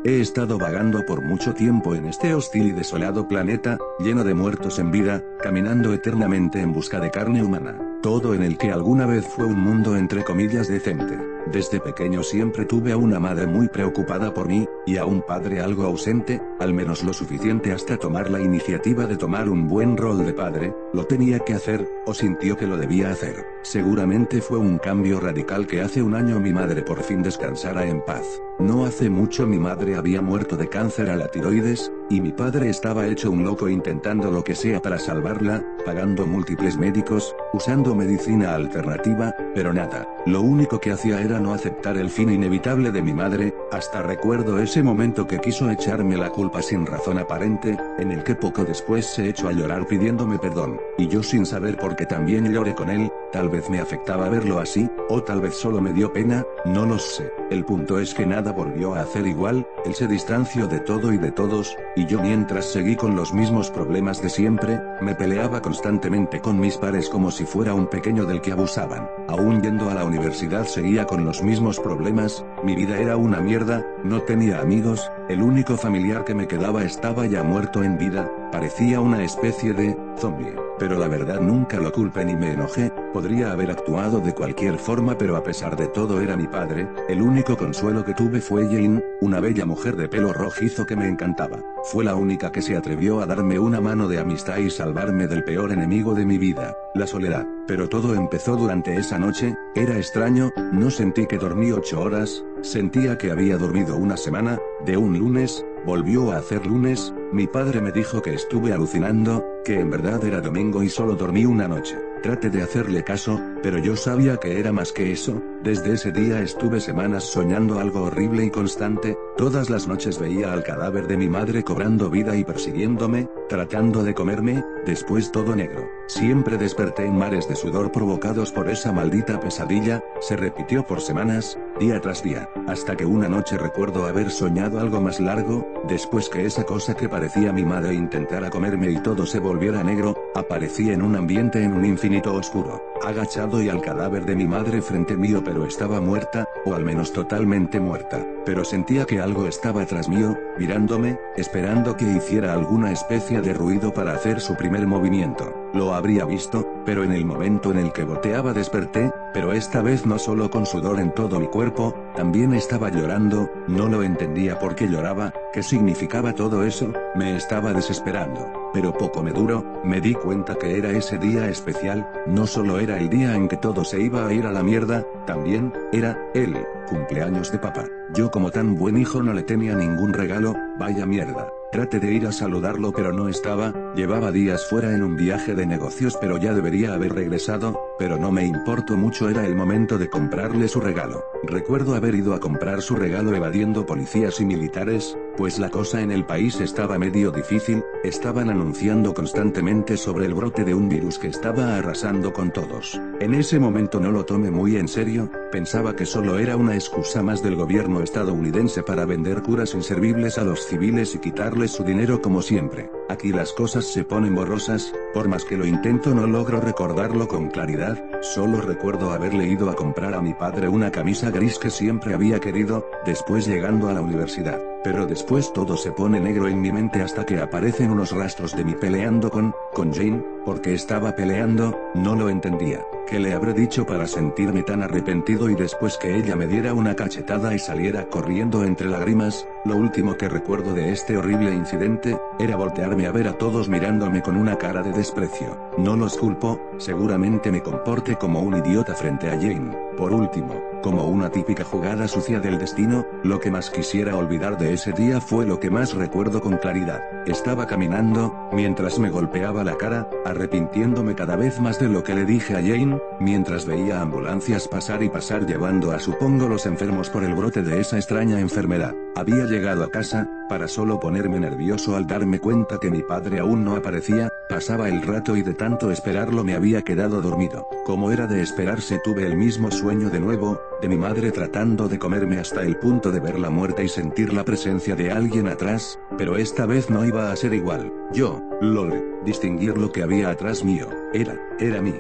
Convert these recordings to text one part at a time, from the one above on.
He estado vagando por mucho tiempo en este hostil y desolado planeta, lleno de muertos en vida, caminando eternamente en busca de carne humana, todo en el que alguna vez fue un mundo entre comillas decente. Desde pequeño siempre tuve a una madre muy preocupada por mí, y a un padre algo ausente, al menos lo suficiente hasta tomar la iniciativa de tomar un buen rol de padre. Lo tenía que hacer, o sintió que lo debía hacer. Seguramente fue un cambio radical que hace un año mi madre por fin descansara en paz. No hace mucho mi madre había muerto de cáncer a la tiroides, y mi padre estaba hecho un loco intentando lo que sea para salvarla, pagando múltiples médicos, usando medicina alternativa, pero nada. Lo único que hacía era no aceptar el fin inevitable de mi madre. Hasta recuerdo ese momento que quiso echarme la culpa sin razón aparente, en el que poco después se echó a llorar pidiéndome perdón, y yo sin saber por qué también lloré con él. Tal vez me afectaba verlo así, o tal vez solo me dio pena, no lo sé. El punto es que nada volvió a hacer igual, él se distanció de todo y de todos, y yo mientras seguí con los mismos problemas de siempre, me peleaba constantemente con mis pares como si fuera un pequeño del que abusaban. Aún yendo a la universidad seguía con los mismos problemas, mi vida era una mierda, no tenía amigos, el único familiar que me quedaba estaba ya muerto en vida, parecía una especie de zombie. Pero la verdad nunca lo culpé ni me enojé, podría haber actuado de cualquier forma, pero a pesar de todo era mi padre. El único consuelo que tuve fue Jane, una bella mujer de pelo rojizo que me encantaba. Fue la única que se atrevió a darme una mano de amistad y salvarme del peor enemigo de mi vida, la soledad. Pero todo empezó durante esa noche. Era extraño, no sentí que dormí 8 horas, sentía que había dormido una semana. De un lunes, volvió a hacer lunes. Mi padre me dijo que estuve alucinando, que en verdad era domingo y solo dormí una noche. Traté de hacerle caso, pero yo sabía que era más que eso. Desde ese día estuve semanas soñando algo horrible y constante. Todas las noches veía al cadáver de mi madre cobrando vida y persiguiéndome, tratando de comerme, después todo negro. Siempre desperté en mares de sudor provocados por esa maldita pesadilla. Se repitió por semanas, día tras día, hasta que una noche recuerdo haber soñado algo más largo. Después que esa cosa que parecía mi madre intentara comerme y todo se volviera negro, aparecí en un ambiente en un infinito oscuro, agachado y al cadáver de mi madre frente mío, pero estaba muerta, o al menos totalmente muerta. Pero sentía que algo estaba tras mío, mirándome, esperando que hiciera alguna especie de ruido para hacer su primer movimiento. Lo habría visto, pero en el momento en el que boteaba desperté, pero esta vez no solo con sudor en todo mi cuerpo, también estaba llorando. No lo entendía por qué lloraba, qué significaba todo eso, me estaba desesperando. Pero poco me duró, me di cuenta que era ese día especial. No solo era el día en que todo se iba a ir a la mierda, también era el cumpleaños de papá. Yo como tan buen hijo no le tenía ningún regalo. Vaya mierda. Traté de ir a saludarlo pero no estaba, llevaba días fuera en un viaje de negocios pero ya debería haber regresado, pero no me importó mucho, era el momento de comprarle su regalo. Recuerdo haber ido a comprar su regalo evadiendo policías y militares, pues la cosa en el país estaba medio difícil, estaban anunciando constantemente sobre el brote de un virus que estaba arrasando con todos. En ese momento no lo tomé muy en serio, pensaba que solo era una excusa más del gobierno estadounidense para vender curas inservibles a los civiles y quitarles su dinero como siempre. Aquí las cosas se ponen borrosas, por más que lo intento no logro recordarlo con claridad, solo recuerdo haberle ido a comprar a mi padre una camisa gris que siempre había querido, después llegando a la universidad. Pero después todo se pone negro en mi mente hasta que aparecen unos rastros de mí peleando con Jane. ¿Por qué estaba peleando? No lo entendía. ¿Qué le habré dicho para sentirme tan arrepentido y después que ella me diera una cachetada y saliera corriendo entre lágrimas? Lo último que recuerdo de este horrible incidente, era voltearme a ver a todos mirándome con una cara de desprecio. No los culpo, seguramente me comporté como un idiota frente a Jane. Por último, como una típica jugada sucia del destino, lo que más quisiera olvidar de ese día fue lo que más recuerdo con claridad. Estaba caminando, mientras me golpeaba la cara, arrepintiéndome cada vez más de lo que le dije a Jane, mientras veía ambulancias pasar y pasar llevando a supongo los enfermos por el brote de esa extraña enfermedad. Había llegado a casa, para solo ponerme nervioso al darme cuenta que mi padre aún no aparecía. Pasaba el rato y de tanto esperarlo me había quedado dormido. Como era de esperarse, tuve el mismo sueño de nuevo, de mi madre tratando de comerme hasta el punto de verla muerta y sentir la presencia de alguien atrás, pero esta vez no iba a ser igual. Yo, Logré distinguir lo que había atrás mío. Era mi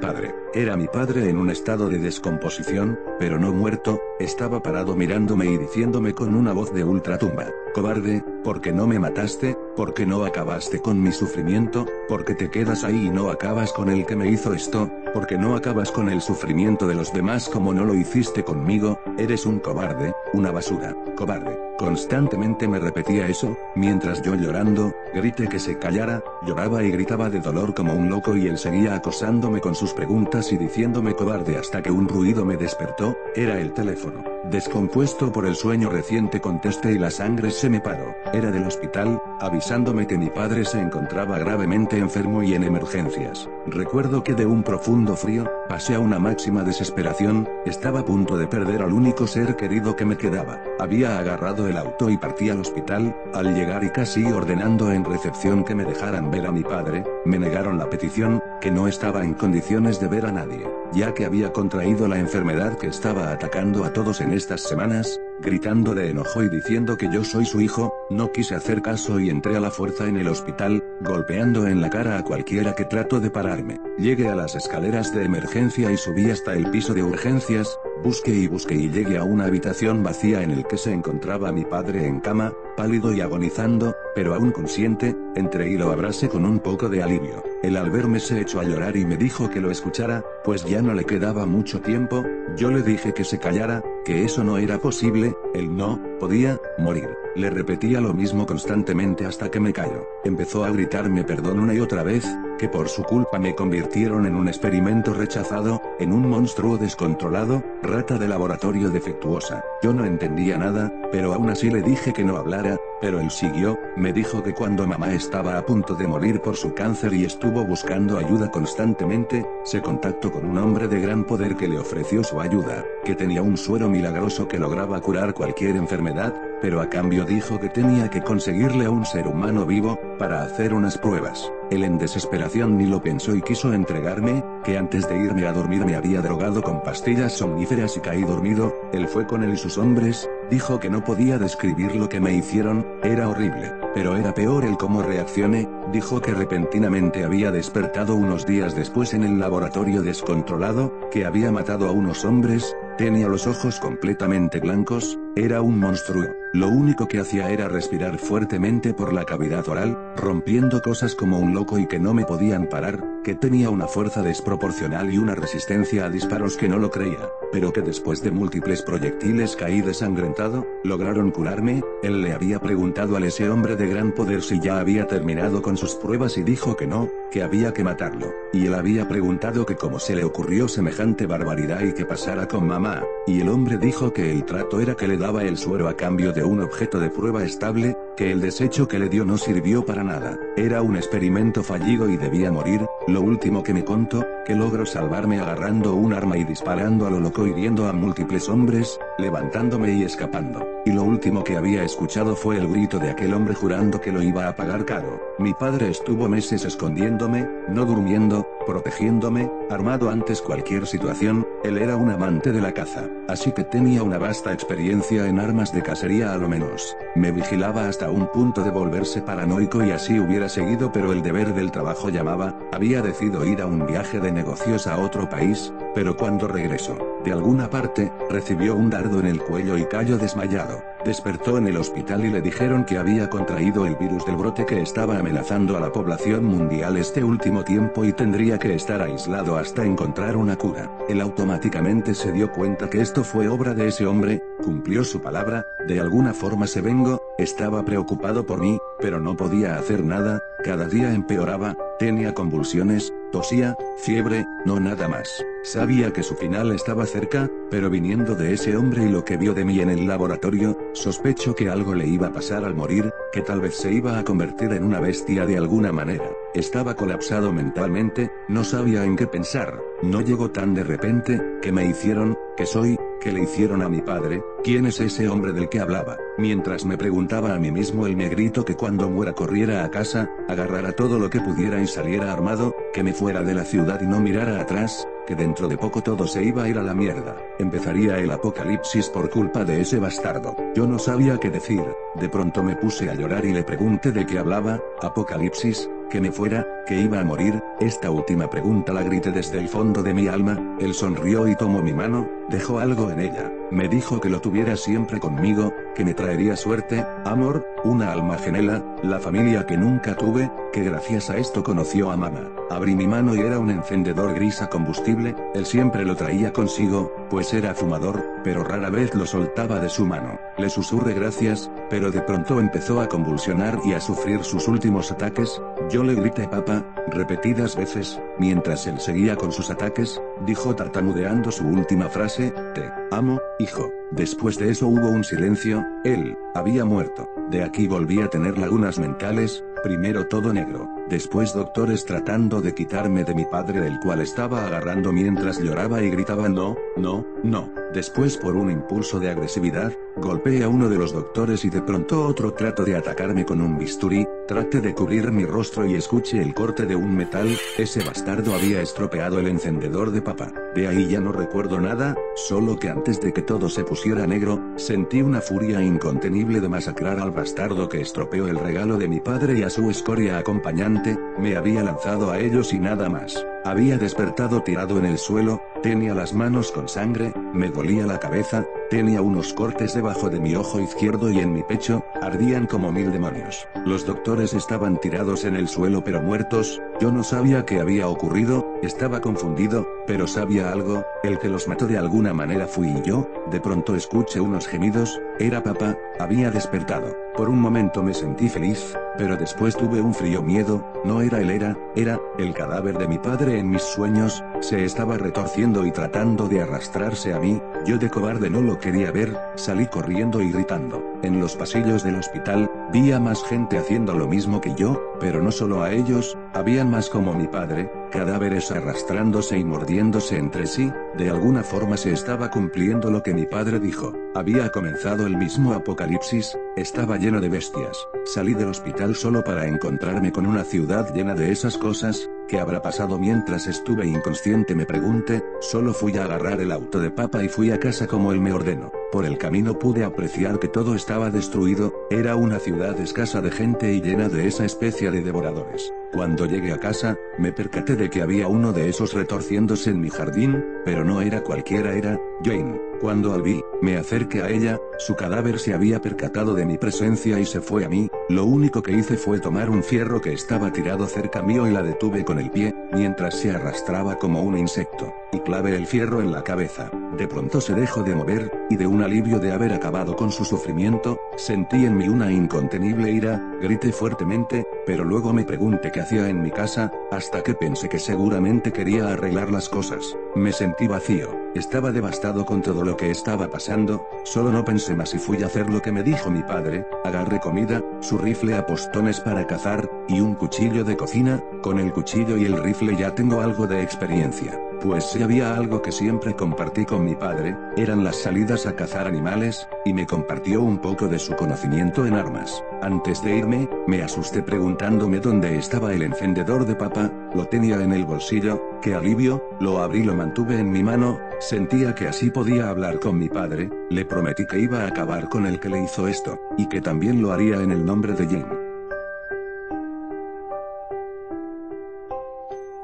padre. Era mi padre en un estado de descomposición, pero no muerto. Estaba parado mirándome y diciéndome con una voz de ultratumba: cobarde, ¿por qué no me mataste? ¿Por qué no acabaste con mi sufrimiento? ¿Por qué te quedas ahí y no acabas con el que me hizo esto? ¿Por qué no acabas con el sufrimiento de los demás como no lo hiciste conmigo? Eres un cobarde, una basura, cobarde. Constantemente me repetía eso, mientras yo llorando, grité que se callara. Lloraba y gritaba de dolor como un loco y él seguía acosándome con sus preguntas y diciéndome cobarde hasta que un ruido me despertó. Era el teléfono. Descompuesto por el sueño reciente contesté y la sangre se me paró. Era del hospital, avisándome que mi padre se encontraba gravemente enfermo y en emergencias. Recuerdo que de un profundo frío, pasé a una máxima desesperación. Estaba a punto de perder al único ser querido que me quedaba. Había agarrado el auto y partí al hospital. Al llegar y casi ordenando en recepción que me dejaran ver a mi padre, me negaron la petición, que no estaba en condiciones de ver a nadie, ya que había contraído la enfermedad que estaba atacando a todos en estas semanas. Gritando de enojo y diciendo que yo soy su hijo, no quise hacer caso y entré a la fuerza en el hospital, golpeando en la cara a cualquiera que trató de pararme. Llegué a las escaleras de emergencia y subí hasta el piso de urgencias. Busqué y llegué a una habitación vacía en el que se encontraba mi padre en cama, pálido y agonizando, pero aún consciente. Entré y lo abracé con un poco de alivio. Él al verme se echó a llorar y me dijo que lo escuchara, pues ya no le quedaba mucho tiempo. Yo le dije que se callara, que eso no era posible, él no podía morir. Le repetía lo mismo constantemente hasta que me calló. Empezó a gritarme perdón una y otra vez, que por su culpa me convirtieron en un experimento rechazado, en un monstruo descontrolado, rata de laboratorio defectuosa. Yo no entendía nada, pero aún así le dije que no hablara, pero él siguió. Me dijo que cuando mamá estaba a punto de morir por su cáncer y estuvo buscando ayuda constantemente, se contactó con un hombre de gran poder que le ofreció su ayuda, que tenía un suero milagroso que lograba curar cualquier enfermedad, pero a cambio dijo que tenía que conseguirle a un ser humano vivo, para hacer unas pruebas. Él en desesperación ni lo pensó y quiso entregarme, que antes de irme a dormir me había drogado con pastillas somníferas y caí dormido. Él fue con él y sus hombres. Dijo que no podía describir lo que me hicieron, era horrible, pero era peor el cómo reaccioné. Dijo que repentinamente había despertado unos días después en el laboratorio descontrolado, que había matado a unos hombres, tenía los ojos completamente blancos, era un monstruo. Lo único que hacía era respirar fuertemente por la cavidad oral, rompiendo cosas como un loco y que no me podían parar, que tenía una fuerza desproporcional y una resistencia a disparos que no lo creía, pero que después de múltiples proyectiles caí desangrentado. Lograron curarme. Él le había preguntado a ese hombre de gran poder si ya había terminado con sus pruebas y dijo que no, que había que matarlo, y él había preguntado que cómo se le ocurrió semejante barbaridad y que pasara con mamá, y el hombre dijo que el trato era que le daba el suero a cambio de un objeto de prueba estable, que el desecho que le dio no sirvió para nada, era un experimento fallido y debía morir. Lo último que me contó, que logró salvarme agarrando un arma y disparando a lo loco hiriendo a múltiples hombres, levantándome y escapando, y lo último que había escuchado fue el grito de aquel hombre jurando que lo iba a pagar caro. Mi padre estuvo meses escondiéndome, no durmiendo, protegiéndome, armado antes cualquier situación. Él era un amante de la caza, así que tenía una vasta experiencia en armas de cacería a lo menos. Me vigilaba hasta un punto de volverse paranoico y así hubiera seguido, pero el deber del trabajo llamaba. Había decidido ir a un viaje de negocios a otro país, pero cuando regresó, de alguna parte, recibió un dardo en el cuello y cayó desmayado. Despertó en el hospital y le dijeron que había contraído el virus del brote que estaba amenazando a la población mundial este último tiempo y tendría que estar aislado hasta encontrar una cura. Él automáticamente se dio cuenta que esto fue obra de ese hombre, cumplió su palabra, de alguna forma se vengó. Estaba preocupado por mí, pero no podía hacer nada. Cada día empeoraba, tenía convulsiones, tosía, fiebre, no nada más. Sabía que su final estaba cerca, pero viniendo de ese hombre y lo que vio de mí en el laboratorio, sospecho que algo le iba a pasar al morir, que tal vez se iba a convertir en una bestia de alguna manera. Estaba colapsado mentalmente, no sabía en qué pensar. No llegó tan de repente, ¿qué me hicieron? ¿Qué soy? ¿Qué le hicieron a mi padre? ¿Quién es ese hombre del que hablaba? Mientras me preguntaba a mí mismo el negrito que cuando muera corriera a casa, agarrara todo lo que pudiera y saliera armado, que me fuera de la ciudad y no mirara atrás, que dentro de poco todo se iba a ir a la mierda. Empezaría el apocalipsis por culpa de ese bastardo. Yo no sabía qué decir, de pronto me puse a llorar y le pregunté de qué hablaba. ¿Apocalipsis? ¿Que me fuera? ¿Que iba a morir? Esta última pregunta la grité desde el fondo de mi alma. Él sonrió y tomó mi mano, dejó algo en ella. Me dijo que lo tuviera siempre conmigo, que me traería suerte, amor, una alma gemela, la familia que nunca tuve, que gracias a esto conoció a mamá. Abrí mi mano y era un encendedor gris a combustible. Él siempre lo traía consigo, pues era fumador, pero rara vez lo soltaba de su mano. Le susurré gracias, pero de pronto empezó a convulsionar y a sufrir sus últimos ataques. Yo le grité papá, repetidas veces, mientras él seguía con sus ataques, dijo tartamudeando su última frase, te amo, hijo. Después de eso hubo un silencio. Él había muerto. De aquí volví a tener lagunas mentales. Primero todo negro, después doctores tratando de quitarme de mi padre del cual estaba agarrando mientras lloraba y gritaba no, no, no. Después por un impulso de agresividad, golpeé a uno de los doctores y de pronto otro trató de atacarme con un bisturí. Traté de cubrir mi rostro y escuché el corte de un metal. Ese bastardo había estropeado el encendedor de papá. De ahí ya no recuerdo nada, solo que antes de que todo se pusiera negro, sentí una furia incontenible de masacrar al bastardo que estropeó el regalo de mi padre y a su escoria acompañante. Me había lanzado a ellos y nada más. Había despertado tirado en el suelo, tenía las manos con sangre, me dolía la cabeza, tenía unos cortes debajo de mi ojo izquierdo y en mi pecho, ardían como 1000 demonios. Los doctores estaban tirados en el suelo pero muertos. Yo no sabía qué había ocurrido, estaba confundido, pero sabía algo, el que los mató de alguna manera fui yo. De pronto escuché unos gemidos, era papá, había despertado. Por un momento me sentí feliz, pero después tuve un frío miedo. No era él, era el cadáver de mi padre en mis sueños. Se estaba retorciendo y tratando de arrastrarse a mí. Yo de cobarde no lo quería ver, salí corriendo y gritando. En los pasillos del hospital, vi a más gente haciendo lo mismo que yo, pero no solo a ellos, habían más como mi padre, cadáveres arrastrándose y mordiéndose entre sí. De alguna forma se estaba cumpliendo lo que mi padre dijo. Había comenzado el mismo apocalipsis, estaba lleno de bestias. Salí del hospital solo para encontrarme con una ciudad llena de esas cosas. ¿Qué habrá pasado mientras estuve inconsciente? Me pregunté. Solo fui a agarrar el auto de papá y fui a casa como él me ordenó. Por el camino pude apreciar que todo estaba destruido, era una ciudad escasa de gente y llena de esa especie de devoradores. Cuando llegué a casa, me percaté de que había uno de esos retorciéndose en mi jardín, pero no era cualquiera, era Jane. Cuando al vi, me acerqué a ella, su cadáver se había percatado de mi presencia y se fue a mí. Lo único que hice fue tomar un fierro que estaba tirado cerca mío y la detuve con el pie, mientras se arrastraba como un insecto, y clavé el fierro en la cabeza. De pronto se dejó de mover, y de un alivio de haber acabado con su sufrimiento, sentí en mí una incontenible ira, grité fuertemente, pero luego me pregunté qué hacía en mi casa, hasta que pensé que seguramente quería arreglar las cosas. Me sentí vacío, estaba devastado con todo lo que estaba pasando, solo no pensé más y fui a hacer lo que me dijo mi padre. Agarré comida, su rifle a postones para cazar, y un cuchillo de cocina. Con el cuchillo y el rifle ya tengo algo de experiencia. Pues si había algo que siempre compartí con mi padre, eran las salidas a cazar animales, y me compartió un poco de su conocimiento en armas. Antes de irme, me asusté preguntándome dónde estaba el encendedor de papá. Lo tenía en el bolsillo. ¡Qué alivio! Lo abrí, lo mantuve en mi mano, sentía que así podía hablar con mi padre. Le prometí que iba a acabar con el que le hizo esto, y que también lo haría en el nombre de Jane.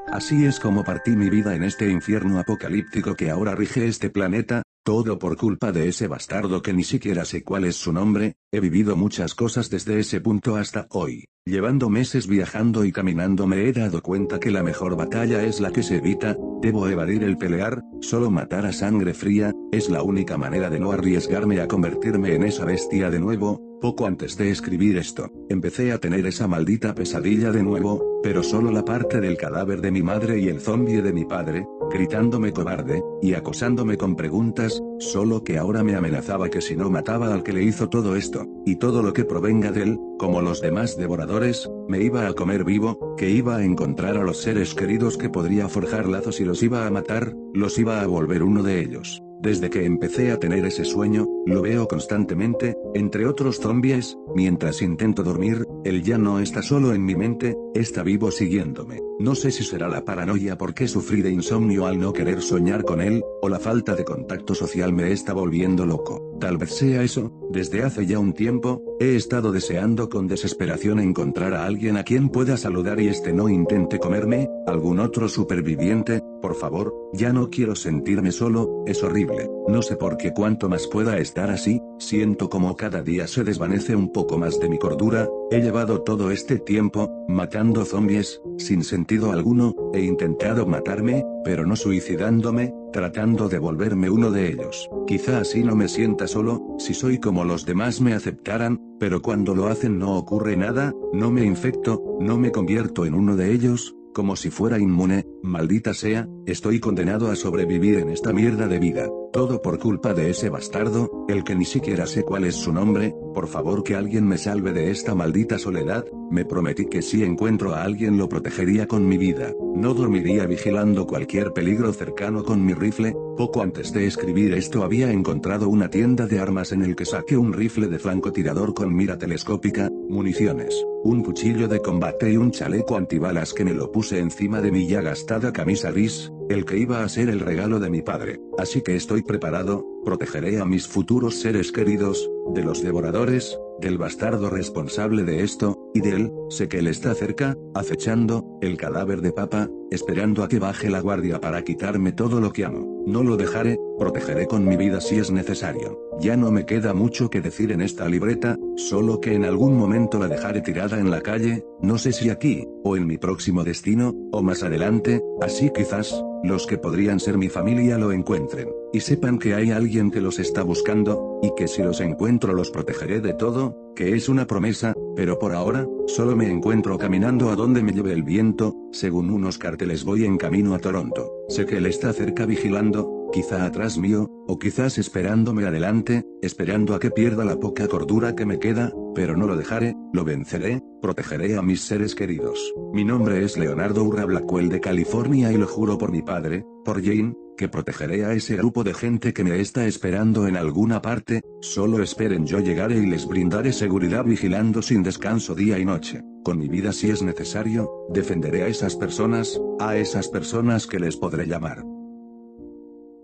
Así es como partí mi vida en este infierno apocalíptico que ahora rige este planeta, todo por culpa de ese bastardo que ni siquiera sé cuál es su nombre. He vivido muchas cosas desde ese punto hasta hoy. Llevando meses viajando y caminando me he dado cuenta que la mejor batalla es la que se evita. Debo evadir el pelear, solo matar a sangre fría, es la única manera de no arriesgarme a convertirme en esa bestia de nuevo. Poco antes de escribir esto, empecé a tener esa maldita pesadilla de nuevo, pero solo la parte del cadáver de mi madre y el zombie de mi padre, gritándome cobarde, y acosándome con preguntas, solo que ahora me amenazaba que si no mataba al que le hizo todo esto, y todo lo que provenga de él, como los demás devoradores, me iba a comer vivo, que iba a encontrar a los seres queridos que podría forjar lazos y los iba a matar, los iba a volver uno de ellos. Desde que empecé a tener ese sueño, lo veo constantemente, entre otros zombies, mientras intento dormir, él ya no está solo en mi mente, está vivo siguiéndome. No sé si será la paranoia porque sufrí de insomnio al no querer soñar con él, o la falta de contacto social me está volviendo loco. Tal vez sea eso, desde hace ya un tiempo, he estado deseando con desesperación encontrar a alguien a quien pueda saludar y no intente comerme, algún otro superviviente, por favor, ya no quiero sentirme solo, es horrible, no sé por qué cuanto más pueda estar así, siento como cada día se desvanece un poco más de mi cordura, he llevado todo este tiempo, matando zombies, sin sentido alguno, he intentado matarme, pero no suicidándome, tratando de volverme uno de ellos. Quizá así no me sienta solo, si soy como los demás me aceptaran, pero cuando lo hacen no ocurre nada, no me infecto, no me convierto en uno de ellos, como si fuera inmune, maldita sea, estoy condenado a sobrevivir en esta mierda de vida, todo por culpa de ese bastardo, el que ni siquiera sé cuál es su nombre, por favor que alguien me salve de esta maldita soledad, me prometí que si encuentro a alguien lo protegería con mi vida, no dormiría vigilando cualquier peligro cercano con mi rifle, poco antes de escribir esto había encontrado una tienda de armas en el que saqué un rifle de francotirador con mira telescópica, municiones, un cuchillo de combate y un chaleco antibalas que me lo puse encima de mi ya gastada camisa gris, el que iba a ser el regalo de mi padre, así que estoy preparado, protegeré a mis futuros seres queridos, de los devoradores, del bastardo responsable de esto, y de él, sé que él está cerca, acechando, el cadáver de papá, esperando a que baje la guardia para quitarme todo lo que amo, no lo dejaré, protegeré con mi vida si es necesario, ya no me queda mucho que decir en esta libreta, solo que en algún momento la dejaré tirada en la calle, no sé si aquí, o en mi próximo destino, o más adelante, así quizás, los que podrían ser mi familia lo encuentren, y sepan que hay alguien que los está buscando, y que si los encuentro los protegeré de todo, que es una promesa, pero por ahora, solo me encuentro caminando a donde me lleve el viento, según unos carteles voy en camino a Toronto, sé que él está cerca vigilando, quizá atrás mío, o quizás esperándome adelante, esperando a que pierda la poca cordura que me queda, pero no lo dejaré, lo venceré, protegeré a mis seres queridos. Mi nombre es Leonardo Urra Blackwell de California y lo juro por mi padre, por Jane, que protegeré a ese grupo de gente que me está esperando en alguna parte, solo esperen, yo llegaré y les brindaré seguridad vigilando sin descanso día y noche, con mi vida si es necesario, defenderé a esas personas que les podré llamar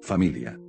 familia.